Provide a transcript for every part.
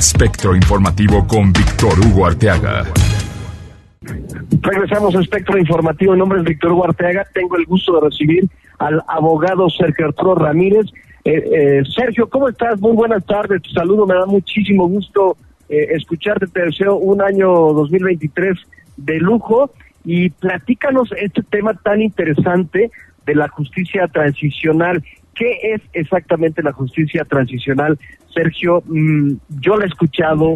Espectro Informativo con Víctor Hugo Arteaga. Regresamos a Espectro Informativo. Mi nombre es Víctor Hugo Arteaga. Tengo el gusto de recibir al abogado Sergio Arturo Ramírez. Sergio, ¿cómo estás? Muy buenas tardes. Te saludo, me da muchísimo gusto escucharte. Te deseo un año 2023 de lujo y platícanos este tema tan interesante de la justicia transicional. ¿Qué es exactamente la justicia transicional, Sergio? Yo la he escuchado,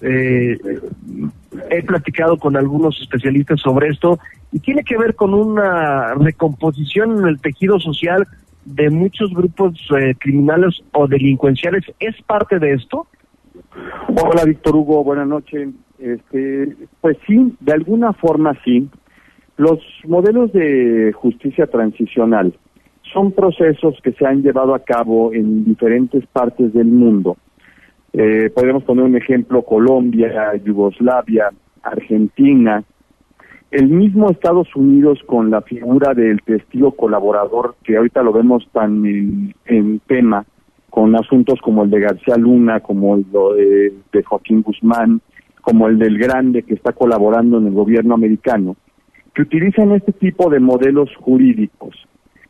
he platicado con algunos especialistas sobre esto y tiene que ver con una recomposición en el tejido social de muchos grupos criminales o delincuenciales. ¿Es parte de esto? Hola, Víctor Hugo, buenas noches. Pues sí, de alguna forma sí. Los modelos de justicia transicional son procesos que se han llevado a cabo en diferentes partes del mundo. Podemos poner un ejemplo: Colombia, Yugoslavia, Argentina, el mismo Estados Unidos con la figura del testigo colaborador, que ahorita lo vemos tan en tema, con asuntos como el de García Luna, como el de Joaquín Guzmán, como el del Grande, que está colaborando en el gobierno americano, que utilizan este tipo de modelos jurídicos,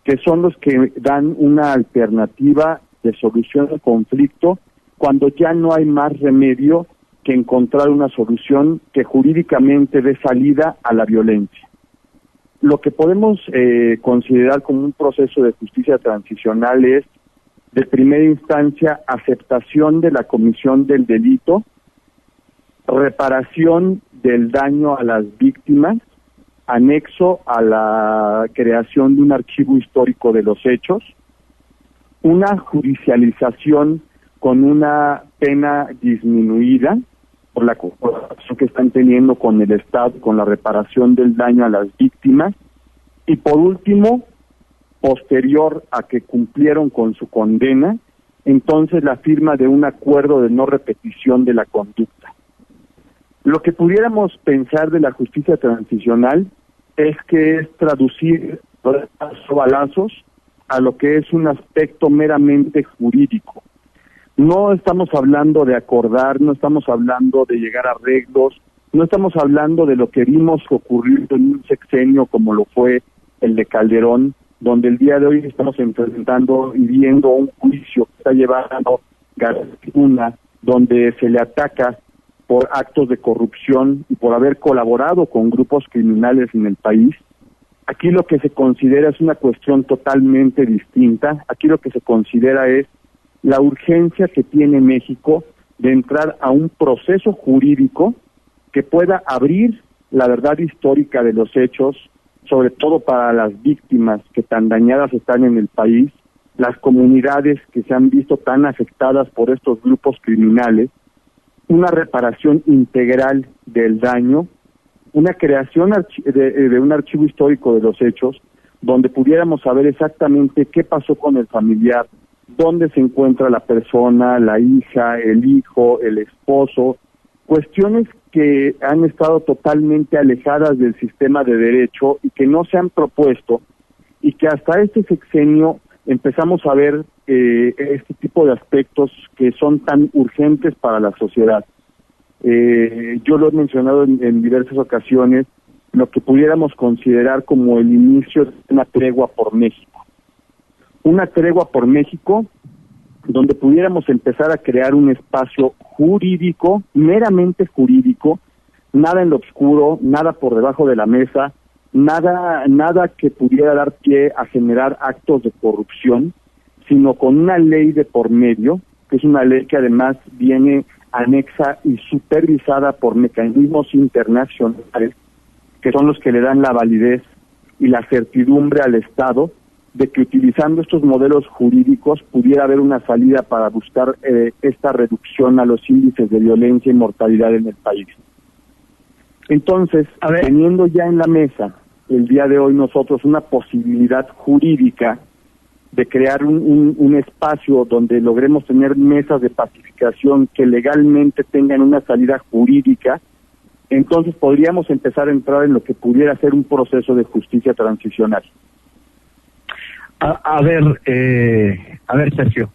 que son los que dan una alternativa de solución al conflicto cuando ya no hay más remedio que encontrar una solución que jurídicamente dé salida a la violencia. Lo que podemos considerar como un proceso de justicia transicional es, de primera instancia, aceptación de la comisión del delito, reparación del daño a las víctimas, anexo a la creación de un archivo histórico de los hechos, una judicialización con una pena disminuida por la colaboración que están teniendo con el Estado, con la reparación del daño a las víctimas, y por último, posterior a que cumplieron con su condena, entonces la firma de un acuerdo de no repetición de la conducta. Lo que pudiéramos pensar de la justicia transicional es que es traducir balazos a lo que es un aspecto meramente jurídico. No estamos hablando de acordar, no estamos hablando de llegar a arreglos, no estamos hablando de lo que vimos ocurrir en un sexenio como lo fue el de Calderón, donde el día de hoy estamos enfrentando y viendo un juicio que está llevando García Luna, donde se le ataca por actos de corrupción y por haber colaborado con grupos criminales en el país. Aquí lo que se considera es una cuestión totalmente distinta. Aquí lo que se considera es la urgencia que tiene México de entrar a un proceso jurídico que pueda abrir la verdad histórica de los hechos, sobre todo para las víctimas que tan dañadas están en el país, las comunidades que se han visto tan afectadas por estos grupos criminales, una reparación integral del daño, una creación de un archivo histórico de los hechos, donde pudiéramos saber exactamente qué pasó con el familiar, dónde se encuentra la persona, la hija, el hijo, el esposo, cuestiones que han estado totalmente alejadas del sistema de derecho y que no se han propuesto, y que hasta este sexenio empezamos a ver este tipo de aspectos que son tan urgentes para la sociedad. Yo lo he mencionado en diversas ocasiones, lo que pudiéramos considerar como el inicio de una tregua por México. Una tregua por México donde pudiéramos empezar a crear un espacio jurídico, meramente jurídico, nada en lo oscuro, nada por debajo de la mesa, nada que pudiera dar pie a generar actos de corrupción, sino con una ley de por medio, que es una ley que además viene anexa y supervisada por mecanismos internacionales, que son los que le dan la validez y la certidumbre al Estado de que utilizando estos modelos jurídicos pudiera haber una salida para buscar esta reducción a los índices de violencia y mortalidad en el país. Entonces, teniendo ya en la mesa el día de hoy nosotros una posibilidad jurídica de crear un espacio donde logremos tener mesas de pacificación que legalmente tengan una salida jurídica, entonces podríamos empezar a entrar en lo que pudiera ser un proceso de justicia transicional. A ver, Sergio,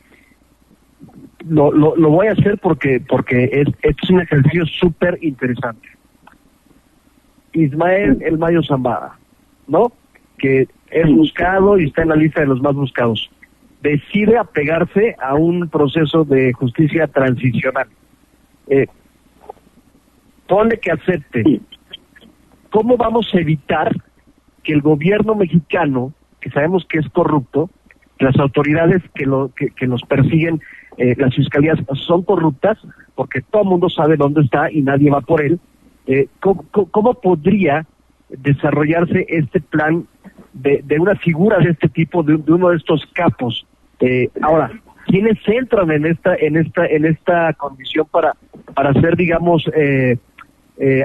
lo voy a hacer porque es un ejercicio súper interesante. Ismael El Mayo Zambada, ¿no? Que es buscado y está en la lista de los más buscados. Decide apegarse a un proceso de justicia transicional. Ponle que acepte. ¿Cómo vamos a evitar que el gobierno mexicano, que sabemos que es corrupto, las autoridades que nos persiguen, las fiscalías son corruptas, porque todo el mundo sabe dónde está y nadie va por él? ¿Cómo podría desarrollarse este plan de una figura de este tipo, de uno de estos capos? Ahora, ¿quiénes entran en esta condición para ser, digamos,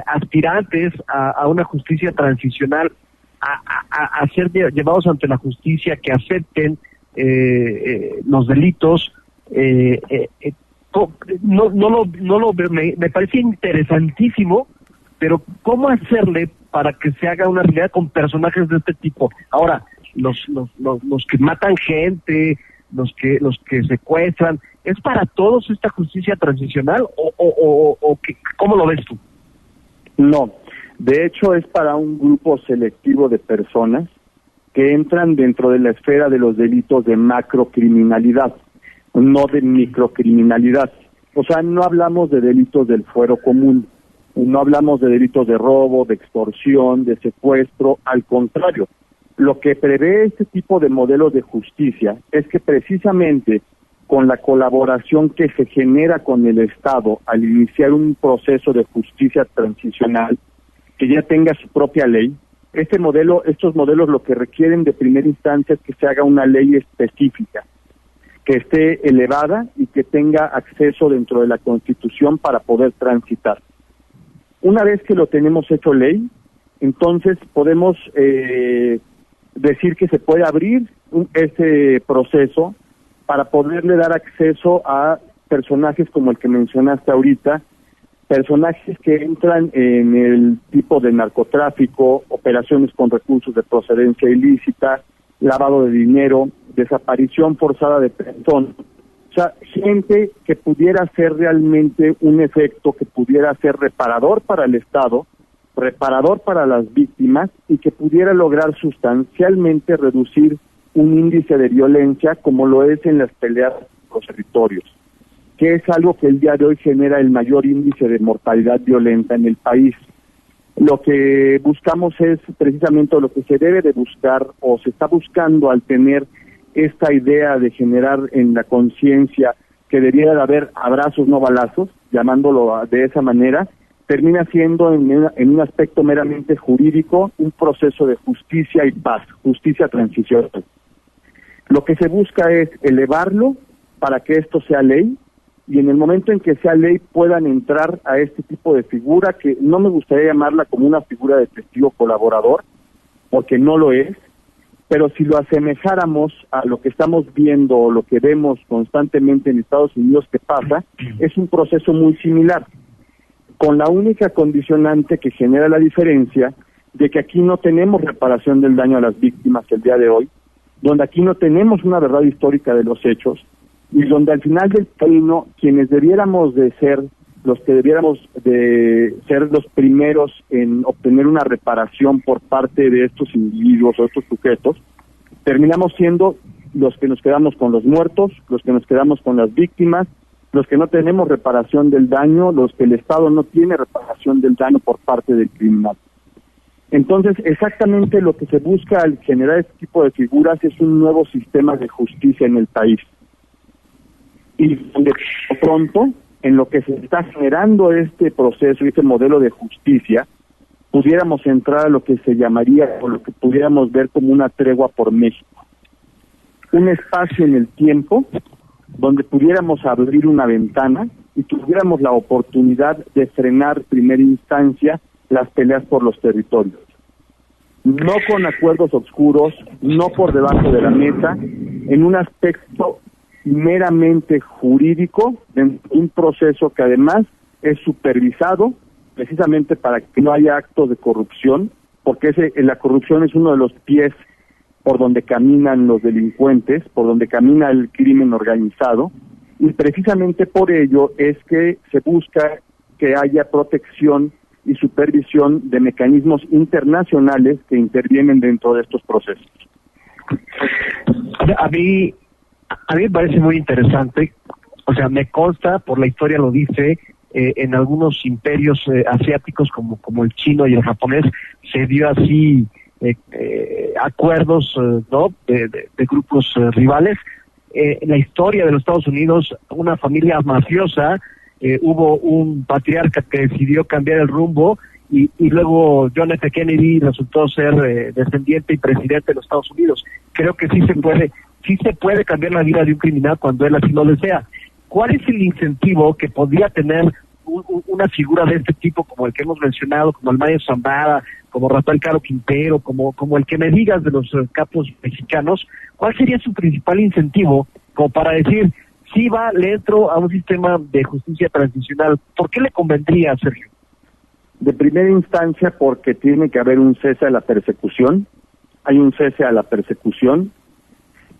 aspirantes a una justicia transicional, a ser llevados ante la justicia, que acepten los delitos? Me parece interesantísimo, pero ¿cómo hacerle para que se haga una realidad con personajes de este tipo? Ahora, los que matan gente, los que secuestran, ¿es para todos esta justicia transicional o cómo lo ves tú? No, de hecho es para un grupo selectivo de personas que entran dentro de la esfera de los delitos de macrocriminalidad, no de microcriminalidad. O sea, no hablamos de delitos del fuero común, no hablamos de delitos de robo, de extorsión, de secuestro, al contrario. Lo que prevé este tipo de modelos de justicia es que precisamente con la colaboración que se genera con el Estado al iniciar un proceso de justicia transicional que ya tenga su propia ley, estos modelos lo que requieren de primera instancia es que se haga una ley específica, que esté elevada y que tenga acceso dentro de la Constitución para poder transitar. Una vez que lo tenemos hecho ley, entonces podemos decir que se puede abrir ese proceso para poderle dar acceso a personajes como el que mencionaste ahorita, personajes que entran en el tipo de narcotráfico, operaciones con recursos de procedencia ilícita, lavado de dinero, desaparición forzada de personas. O sea, gente que pudiera ser realmente un efecto, que pudiera ser reparador para el Estado, reparador para las víctimas y que pudiera lograr sustancialmente reducir un índice de violencia como lo es en las peleas por los territorios, que es algo que el día de hoy genera el mayor índice de mortalidad violenta en el país. Lo que buscamos es precisamente lo que se debe de buscar o se está buscando al tener esta idea de generar en la conciencia que debiera de haber abrazos no balazos, llamándolo de esa manera, termina siendo en un aspecto meramente jurídico un proceso de justicia y paz, justicia transicional. Lo que se busca es elevarlo para que esto sea ley y en el momento en que sea ley puedan entrar a este tipo de figura, que no me gustaría llamarla como una figura de testigo colaborador, porque no lo es, pero si lo asemejáramos a lo que estamos viendo o lo que vemos constantemente en Estados Unidos que pasa, es un proceso muy similar, con la única condicionante que genera la diferencia de que aquí no tenemos reparación del daño a las víctimas el día de hoy, donde aquí no tenemos una verdad histórica de los hechos, y donde al final del camino quienes debiéramos de ser los que debiéramos de ser los primeros en obtener una reparación por parte de estos individuos o estos sujetos, terminamos siendo los que nos quedamos con los muertos, los que nos quedamos con las víctimas, los que no tenemos reparación del daño, los que el Estado no tiene reparación del daño por parte del criminal. Entonces, exactamente lo que se busca al generar este tipo de figuras es un nuevo sistema de justicia en el país. Y donde pronto, en lo que se está generando este proceso y este modelo de justicia, pudiéramos entrar a lo que se llamaría o lo que pudiéramos ver como una tregua por México. Un espacio en el tiempo donde pudiéramos abrir una ventana y tuviéramos la oportunidad de frenar en primera instancia las peleas por los territorios. No con acuerdos oscuros, no por debajo de la mesa, en un aspecto meramente jurídico, en un proceso que además es supervisado precisamente para que no haya actos de corrupción, porque la corrupción es uno de los pies por donde caminan los delincuentes, por donde camina el crimen organizado, y precisamente por ello es que se busca que haya protección y supervisión de mecanismos internacionales que intervienen dentro de estos procesos. A mí me parece muy interesante, o sea, me consta, por la historia lo dice, en algunos imperios asiáticos como el chino y el japonés, se dio así acuerdos ¿no? de grupos rivales. En la historia de los Estados Unidos, una familia mafiosa, hubo un patriarca que decidió cambiar el rumbo y luego John F. Kennedy resultó ser descendiente y presidente de los Estados Unidos. Creo que sí se puede cambiar la vida de un criminal cuando él así lo desea. ¿Cuál es el incentivo que podría tener una figura de este tipo, como el que hemos mencionado, como el Mayo Zambada, como Rafael Caro Quintero, como el que me digas de los capos mexicanos? ¿Cuál sería su principal incentivo como para decir, sí le entro a un sistema de justicia transicional? ¿Por qué le convendría, Sergio? De primera instancia, porque tiene que haber un cese a la persecución. Hay un cese a la persecución.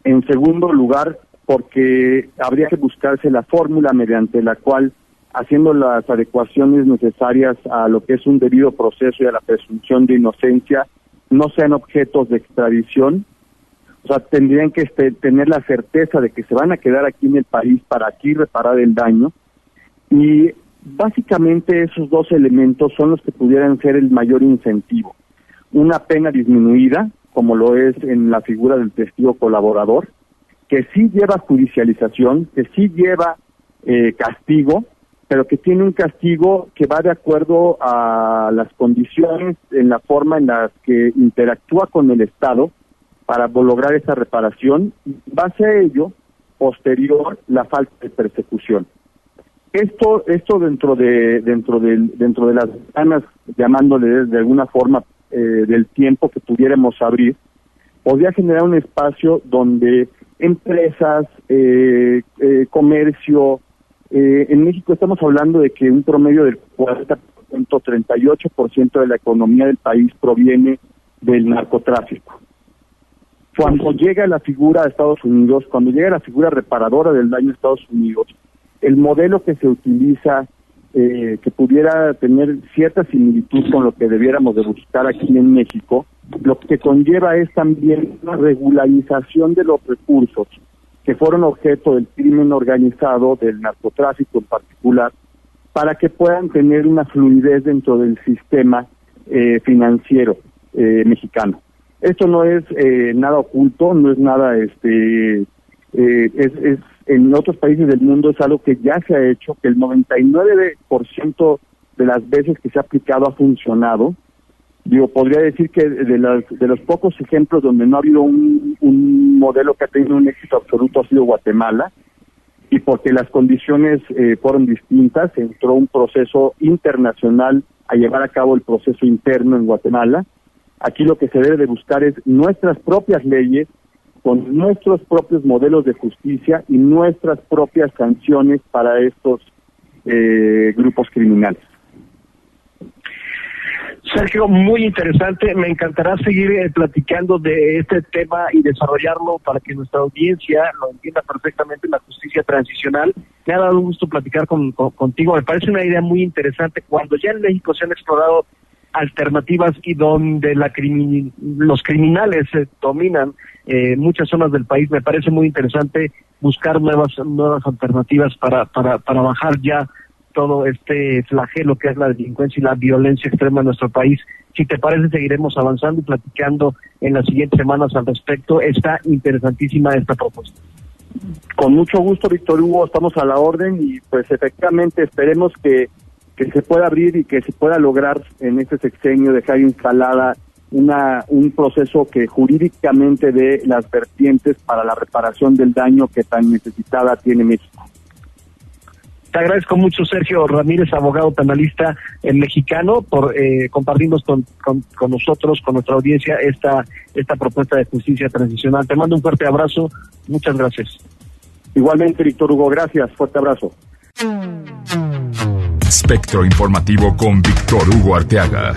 En segundo lugar, porque habría que buscarse la fórmula mediante la cual, haciendo las adecuaciones necesarias a lo que es un debido proceso y a la presunción de inocencia, no sean objetos de extradición. O sea, tendrían que tener la certeza de que se van a quedar aquí en el país para aquí reparar el daño. Y básicamente esos dos elementos son los que pudieran ser el mayor incentivo. Una pena disminuida, como lo es en la figura del testigo colaborador, que sí lleva judicialización, que sí lleva castigo, pero que tiene un castigo que va de acuerdo a las condiciones, en la forma en la que interactúa con el Estado para lograr esa reparación, y base a ello, posterior, la falta de persecución. Esto dentro de las ganas, llamándole de alguna forma del tiempo que pudiéramos abrir, podría generar un espacio donde empresas, comercio, en México estamos hablando de que un promedio del 40%, 38% de la economía del país proviene del narcotráfico. Cuando llega la figura de Estados Unidos, cuando llega la figura reparadora del daño de Estados Unidos, el modelo que se utiliza, que pudiera tener cierta similitud con lo que debiéramos de buscar aquí en México, lo que conlleva es también una regularización de los recursos que fueron objeto del crimen organizado, del narcotráfico en particular, para que puedan tener una fluidez dentro del sistema financiero mexicano. Esto no es nada oculto, no es nada, en otros países del mundo es algo que ya se ha hecho, que el 99% de las veces que se ha aplicado ha funcionado. Podría decir que de los pocos ejemplos donde no ha habido un modelo que ha tenido un éxito absoluto ha sido Guatemala, y porque las condiciones fueron distintas, entró un proceso internacional a llevar a cabo el proceso interno en Guatemala. Aquí lo que se debe de buscar es nuestras propias leyes, con nuestros propios modelos de justicia y nuestras propias sanciones para estos grupos criminales. Sergio, muy interesante. Me encantará seguir platicando de este tema y desarrollarlo para que nuestra audiencia lo entienda perfectamente, la justicia transicional. Me ha dado un gusto platicar contigo. Me parece una idea muy interesante. Cuando ya en México se han explorado alternativas y donde los criminales dominan muchas zonas del país, me parece muy interesante buscar nuevas alternativas para bajar ya todo este flagelo que es la delincuencia y la violencia extrema en nuestro país. Si te parece, seguiremos avanzando y platicando en las siguientes semanas al respecto. Está interesantísima esta propuesta. Con mucho gusto, Víctor Hugo, estamos a la orden y pues efectivamente esperemos que se pueda abrir y que se pueda lograr en este sexenio dejar instalada un proceso que jurídicamente dé las vertientes para la reparación del daño que tan necesitada tiene México. Te agradezco mucho, Sergio Ramírez, abogado penalista mexicano, por compartirnos con nosotros, con nuestra audiencia, esta propuesta de justicia transicional. Te mando un fuerte abrazo. Muchas gracias. Igualmente, Víctor Hugo, gracias. Fuerte abrazo. Espectro Informativo con Víctor Hugo Arteaga.